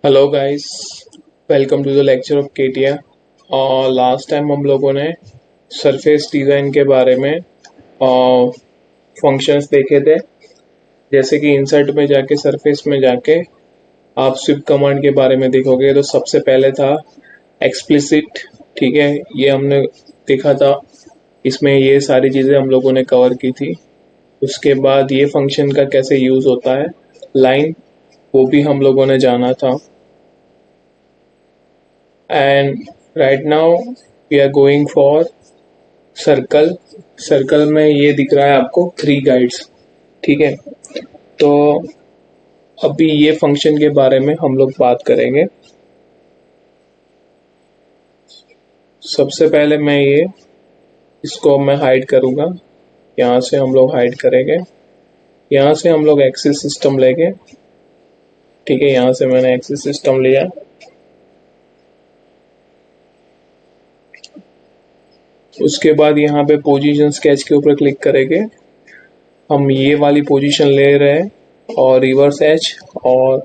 Hello guys, welcome to the lecture of केटिया। और last time हम लोगों ने सरफेस डिज़ाइन के बारे में फंक्शंस देखे थे। जैसे कि इंसर्ट में जाके सरफेस में जाके आप स्विप कमांड के बारे में देखोगे तो सबसे पहले था एक्सप्लिसिट। ठीक है, ये हमने देखा था। इसमें ये सारी चीज़ें हम लोगों ने कवर की थी। उसके बाद ये फंक्शन का कैसे यूज़ होता है, लाइन, वो भी हम लोगों ने जाना था। And right now we are going for circle. Circle में ये दिख रहा है आपको थ्री गाइड्स। ठीक है, तो अभी ये फंक्शन के बारे में हम लोग बात करेंगे। सबसे पहले मैं ये इसको मैं हाइड करूंगा। यहाँ से हम लोग हाइड करेंगे। यहाँ से हम लोग एक्सिस सिस्टम लेंगे। ठीक है, यहाँ से मैंने एक्सिस सिस्टम लिया। उसके बाद यहाँ पे पोजीशन स्केच के ऊपर क्लिक करेंगे। हम ये वाली पोजीशन ले रहे हैं और रिवर्स एच और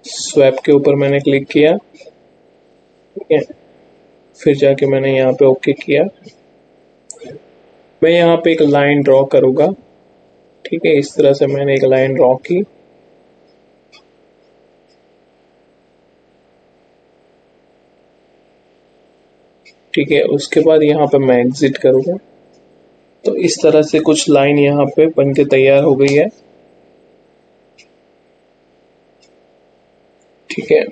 स्वैप के ऊपर मैंने क्लिक किया। ठीक है, फिर जाके मैंने यहाँ पे ओके किया। मैं यहाँ पे एक लाइन ड्रॉ करूँगा। ठीक है, इस तरह से मैंने एक लाइन ड्रॉ की। ठीक है, उसके बाद यहाँ पे मैं एग्जिट करूँगा। तो इस तरह से कुछ लाइन यहाँ पे बन के तैयार हो गई है। ठीक है,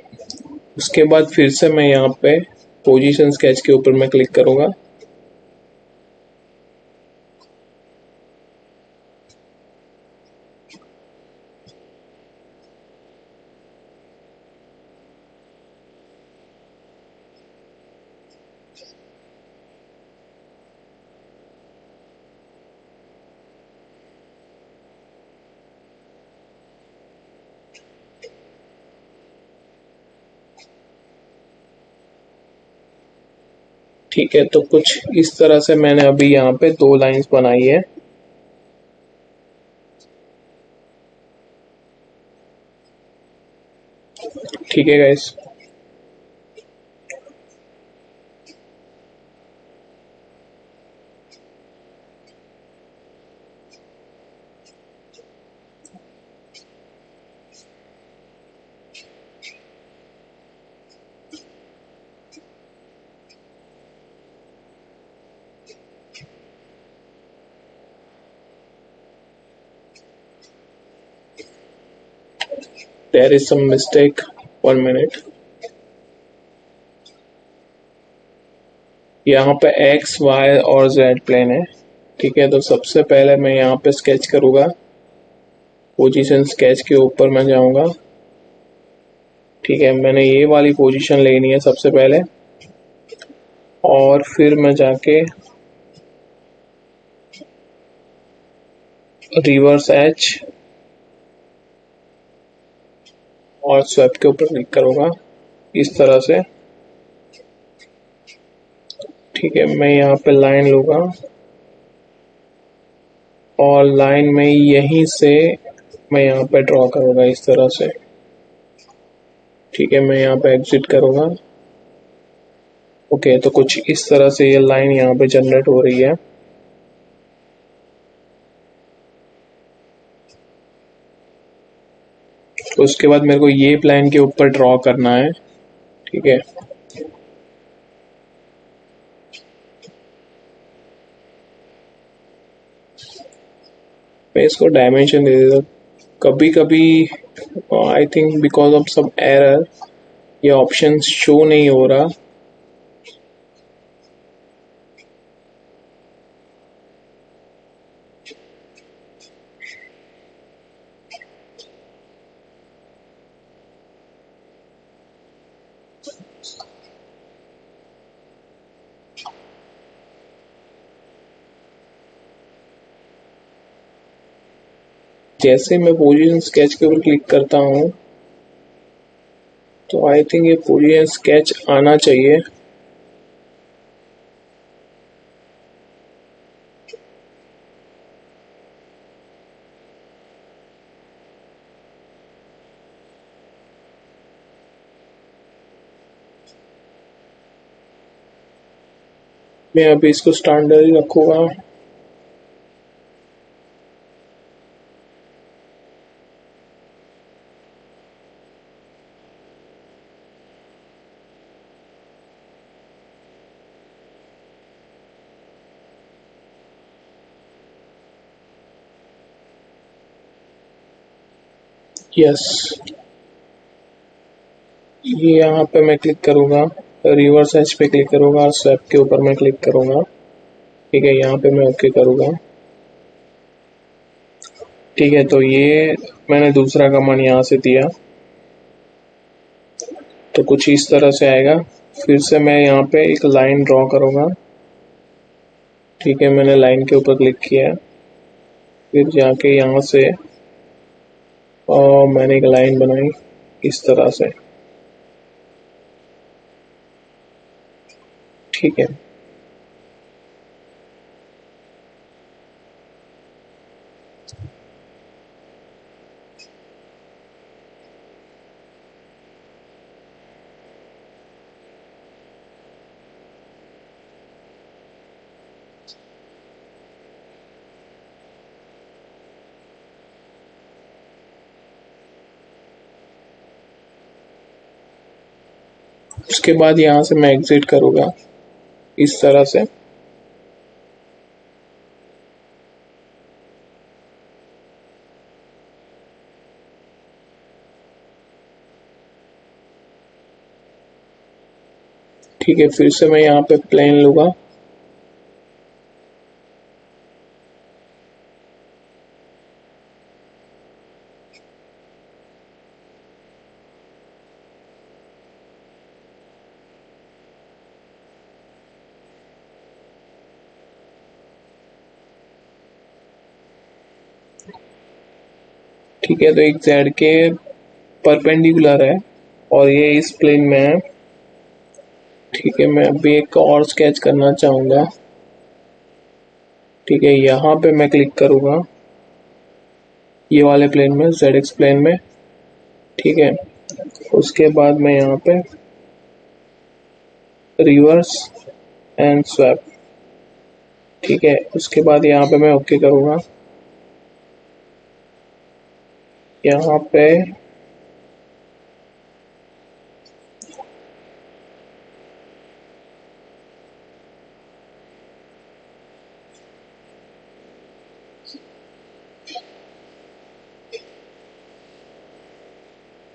उसके बाद फिर से मैं यहाँ पे पोजीशन स्केच के ऊपर मैं क्लिक करूँगा। ठीक है, तो कुछ इस तरह से मैंने अभी यहाँ पे दो लाइंस बनाई है। ठीक है guys, there is some mistake, 1 minute. यहाँ पे एक्स वाई और जेड प्लेन है। ठीक है, तो सबसे पहले मैं यहाँ पे स्केच करूँगा। पोजीशन स्केच के ऊपर मैं जाऊँगा। ठीक है, मैंने ये वाली पोजीशन लेनी है सबसे पहले और फिर मैं जाके रिवर्स एच और स्वैप के ऊपर क्लिक करूँगा इस तरह से। ठीक है, मैं यहाँ पे लाइन लूँगा और लाइन में यहीं से मैं यहाँ पे ड्रॉ करूँगा इस तरह से। ठीक है, मैं यहाँ पे एग्जिट करूँगा। ओके, तो कुछ इस तरह से ये लाइन यहाँ पे जनरेट हो रही है। तो उसके बाद मेरे को ये प्लान के ऊपर ड्रॉ करना है। ठीक है, मैं इसको डायमेंशन दे देता हूँ। कभी कभी I think because of some error ये ऑप्शन शो नहीं हो रहा। जैसे मैं पोजीशन स्केच के ऊपर क्लिक करता हूँ तो आई थिंक ये पोजीशन स्केच आना चाहिए। मैं अभी इसको स्टैंडर्ड ही रखूँगा। यस, ये यहाँ पे मैं क्लिक करूँगा, रिवर्स एज पे क्लिक करूँगा और स्वैप के ऊपर मैं क्लिक करूँगा। ठीक है, यहाँ पे मैं ओके करूँगा। ठीक है, तो ये मैंने दूसरा कमांड यहाँ से दिया तो कुछ इस तरह से आएगा। फिर से मैं यहाँ पे एक लाइन ड्रॉ करूँगा। ठीक है, मैंने लाइन के ऊपर क्लिक किया, फिर जाके यहाँ से और मैंने एक लाइन बनाई इस तरह से। ठीक है, उसके बाद यहाँ से मैं एग्जिट करूँगा इस तरह से। ठीक है, फिर से मैं यहाँ पे प्लेन लूँगा। ठीक है, तो एक जेड के परपेंडिकुलर है और ये इस प्लेन में है। ठीक है, मैं अभी एक और स्केच करना चाहूँगा। ठीक है, यहाँ पे मैं क्लिक करूँगा ये वाले प्लेन में, जेड एक्स प्लेन में। ठीक है, उसके बाद मैं यहाँ पे रिवर्स एंड स्वैप। ठीक है, उसके बाद यहाँ पे मैं ओके करूँगा। यहाँ पे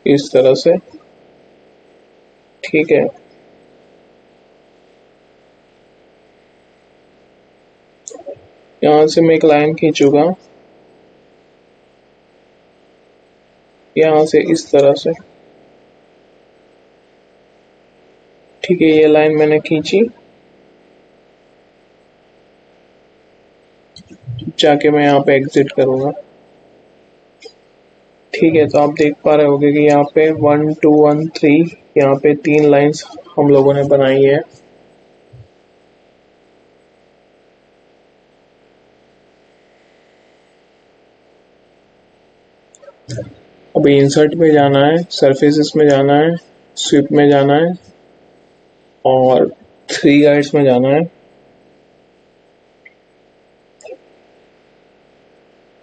इस तरह से। ठीक है, यहाँ से मैं एक लाइन खींचूंगा यहाँ से इस तरह से। ठीक है, ये लाइन मैंने खींची, जाके मैं यहाँ पे एग्जिट करूँगा। ठीक है, तो आप देख पा रहे होंगे कि यहाँ पे 1 2 1 3 यहाँ पे 3 लाइंस हम लोगों ने बनाई है। अभी इंसर्ट में जाना है, सरफेसेस में जाना है, स्वीप में जाना है और 3 गाइड्स में जाना है।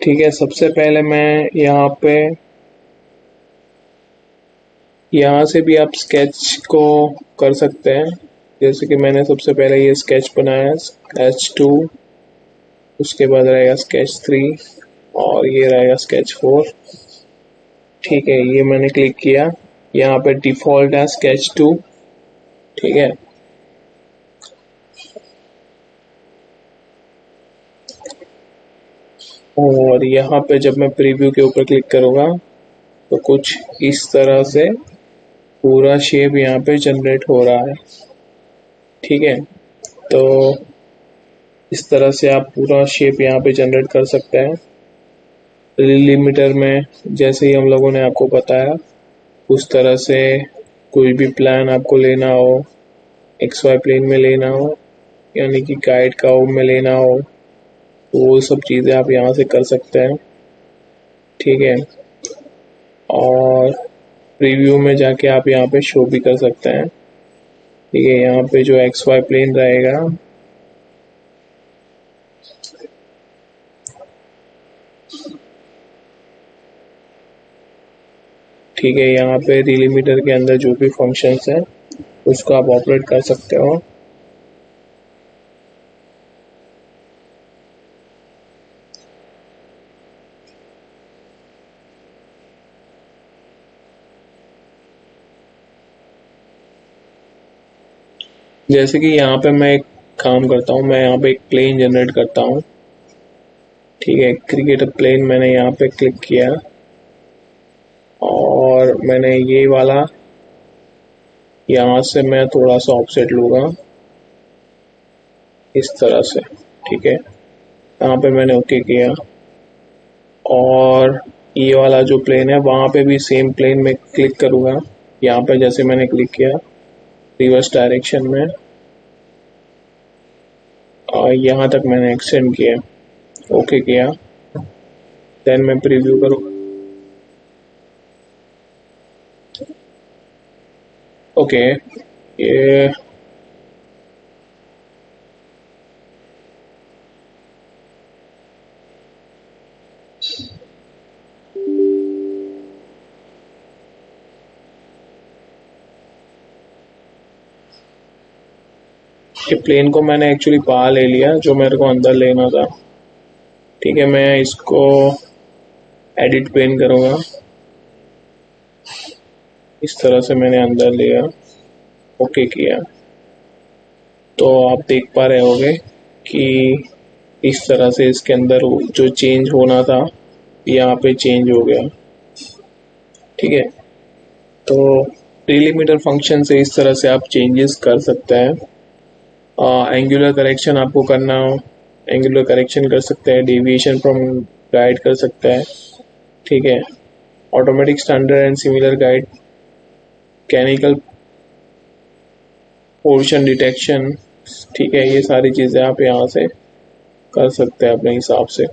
ठीक है, सबसे पहले मैं यहाँ से भी आप स्केच को कर सकते हैं। जैसे कि मैंने सबसे पहले ये स्केच बनाया sketch 2, उसके बाद रहेगा sketch 3 और ये रहेगा sketch 4। ठीक है, ये मैंने क्लिक किया, यहाँ पे डिफॉल्ट है sketch 2। ठीक है, और यहाँ पे जब मैं प्रीव्यू के ऊपर क्लिक करूँगा तो कुछ इस तरह से पूरा शेप यहाँ पे जनरेट हो रहा है। ठीक है, तो इस तरह से आप पूरा शेप यहाँ पे जनरेट कर सकते हैं। लिमिटर में जैसे ही हम लोगों ने आपको बताया उस तरह से कोई भी प्लान आपको लेना हो, एक्स वाई प्लेन में लेना हो, यानी कि गाइड का में लेना हो, तो वो सब चीज़ें आप यहाँ से कर सकते हैं। ठीक है, और प्रीव्यू में जाके आप यहाँ पे शो भी कर सकते हैं। ठीक है, यहाँ पे जो एक्स वाई प्लेन रहेगा ठीक है, यहाँ पे डिलीमीटर के अंदर जो भी फंक्शंस हैं उसको आप ऑपरेट कर सकते हो। जैसे कि यहाँ पे मैं एक काम करता हूँ, मैं यहाँ पे एक प्लेन जनरेट करता हूँ। ठीक है, क्रिकेट प्लेन मैंने यहाँ पे क्लिक किया और मैंने ये वाला यहाँ से मैं थोड़ा सा ऑफसेट लूँगा इस तरह से। ठीक है, यहाँ पे मैंने ओके किया और ये वाला जो प्लेन है वहाँ पे भी सेम प्लेन में क्लिक करूँगा। यहाँ पे जैसे मैंने क्लिक किया रिवर्स डायरेक्शन में और यहाँ तक मैंने एक्सटेंड किया, ओके किया, देन मैं प्रीव्यू करूँगा। ओके, ये प्लेन को मैंने एक्चुअली बाहर ले लिया जो मेरे को अंदर लेना था। ठीक है, मैं इसको एडिट प्लेन करूँगा, इस तरह से मैंने अंदर लिया, ओके किया। तो आप देख पा रहे होगे कि इस तरह से इसके अंदर जो चेंज होना था यहाँ पे चेंज हो गया। ठीक है, तो डिलीमीटर फंक्शन से इस तरह से आप चेंजेस कर सकते हैं। एंगुलर करेक्शन आपको करना हो, एंगुलर करेक्शन कर सकते हैं, डेविएशन फ्रॉम गाइड कर सकते हैं। ठीक है, automatic standard and similar guide, mechanical portion detection. ठीक है, ये सारी चीज़ें आप यहाँ से कर सकते हैं अपने हिसाब से।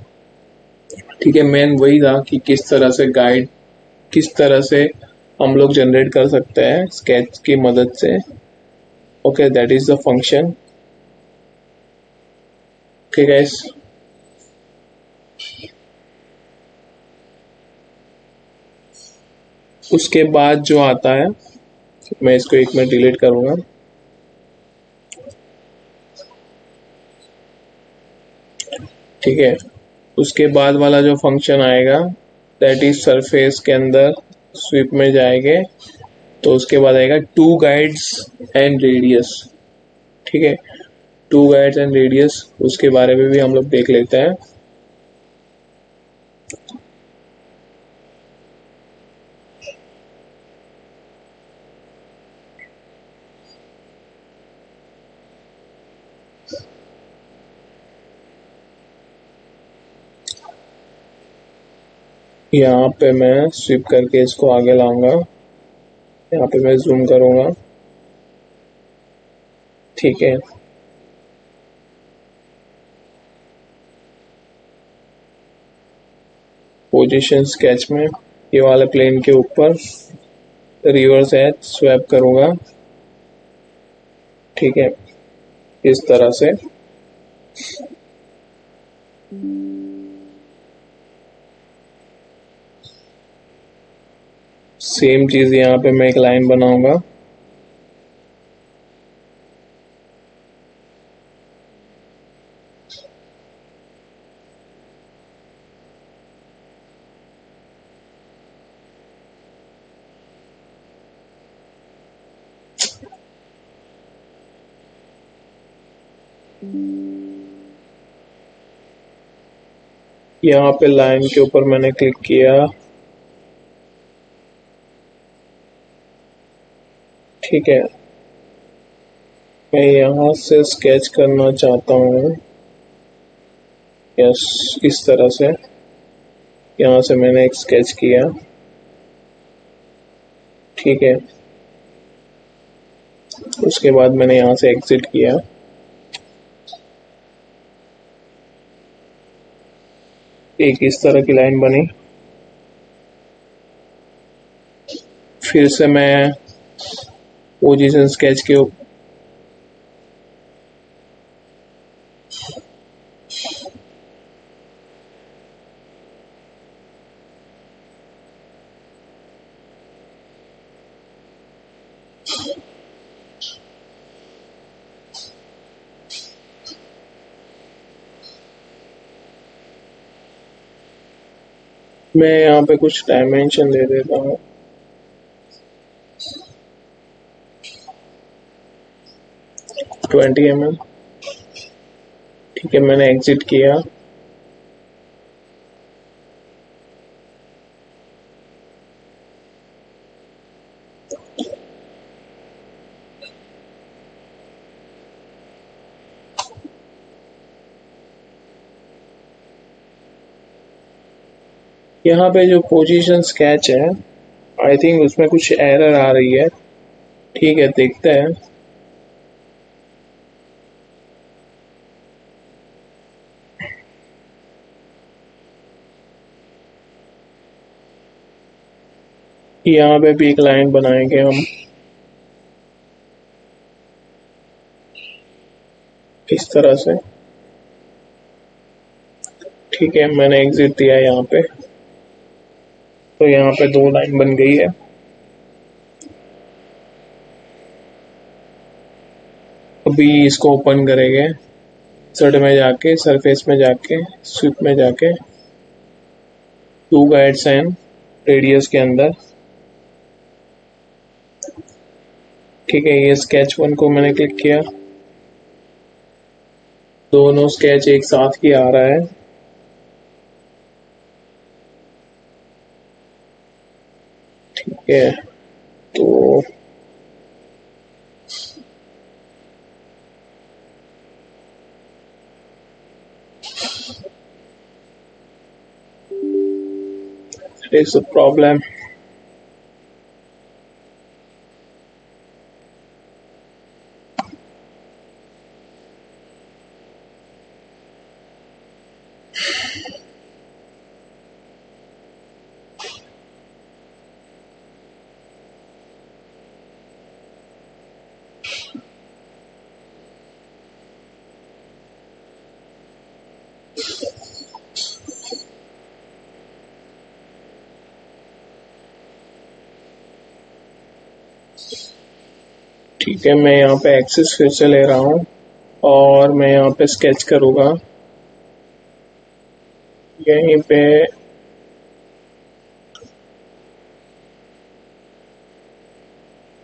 ठीक है, मेन वही था कि किस तरह से गाइड, किस तरह से हम लोग जनरेट कर सकते हैं स्केच की मदद से। Okay, that is the function. Okay guys, उसके बाद जो आता है मैं इसको एक मिनट डिलीट करूंगा। ठीक है, उसके बाद वाला जो फंक्शन आएगा दैट इज सरफेस के अंदर स्वीप में जाएंगे तो उसके बाद आएगा टू गाइड्स एंड रेडियस। ठीक है, टू गाइड्स एंड रेडियस उसके बारे में भी हम लोग देख लेते हैं। यहाँ पे मैं स्विप करके इसको आगे लाऊंगा, यहाँ पे मैं जूम करूंगा। ठीक है, पोजीशन स्केच में ये वाले प्लेन के ऊपर रिवर्स एज स्वैप करूंगा। ठीक है, इस तरह से। सेम चीज यहाँ पे मैं एक लाइन बनाऊंगा। यहाँ पे लाइन के ऊपर मैंने क्लिक किया। ठीक है, मैं यहाँ से स्केच करना चाहता हूँ। यस, इस तरह से यहाँ से मैंने एक स्केच किया। ठीक है, उसके बाद मैंने यहाँ से एग्जिट किया। एक इस तरह की लाइन बनी। फिर से मैं पोजीशन स्केच के मैं यहाँ पे कुछ डायमेंशन दे देता हूँ। Twenty mm। ठीक है, मैंने एग्जिट किया। यहाँ पे जो पोजीशन स्केच है, आई थिंक उसमें कुछ एरर आ रही है। ठीक है, देखते हैं। यहाँ पे भी एक लाइन बनाएंगे हम इस तरह से। ठीक है, मैंने एग्जिट दिया यहाँ पे, तो यहाँ पे दो लाइन बन गई है। अभी इसको ओपन करेंगे, सर्ट में जाके, सरफेस में जाके, स्विप में जाके, टू गाइड्स एंड रेडियस के अंदर। ठीक है, ये स्केच वन को मैंने क्लिक किया, दोनों स्केच एक साथ ही आ रहा है। ठीक है, तो इट्स अ प्रॉब्लम। ठीक है, मैं यहाँ पे एक्सेस फिर से ले रहा हूँ और मैं यहाँ पे स्केच करूँगा यहीं पे।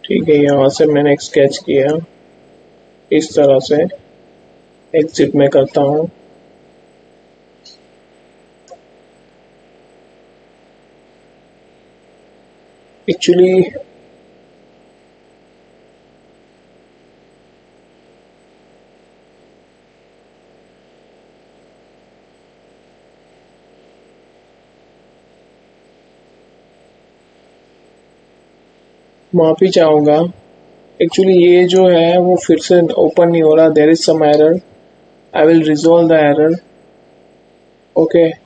ठीक है, यहाँ से मैंने एक स्केच किया इस तरह से। एग्जिट में करता हूँ। एक्चुअली माफी चाहूँगा, एक्चुअली ये जो है वो फिर से ओपन नहीं हो रहा। There is some error, I will resolve the error. Okay.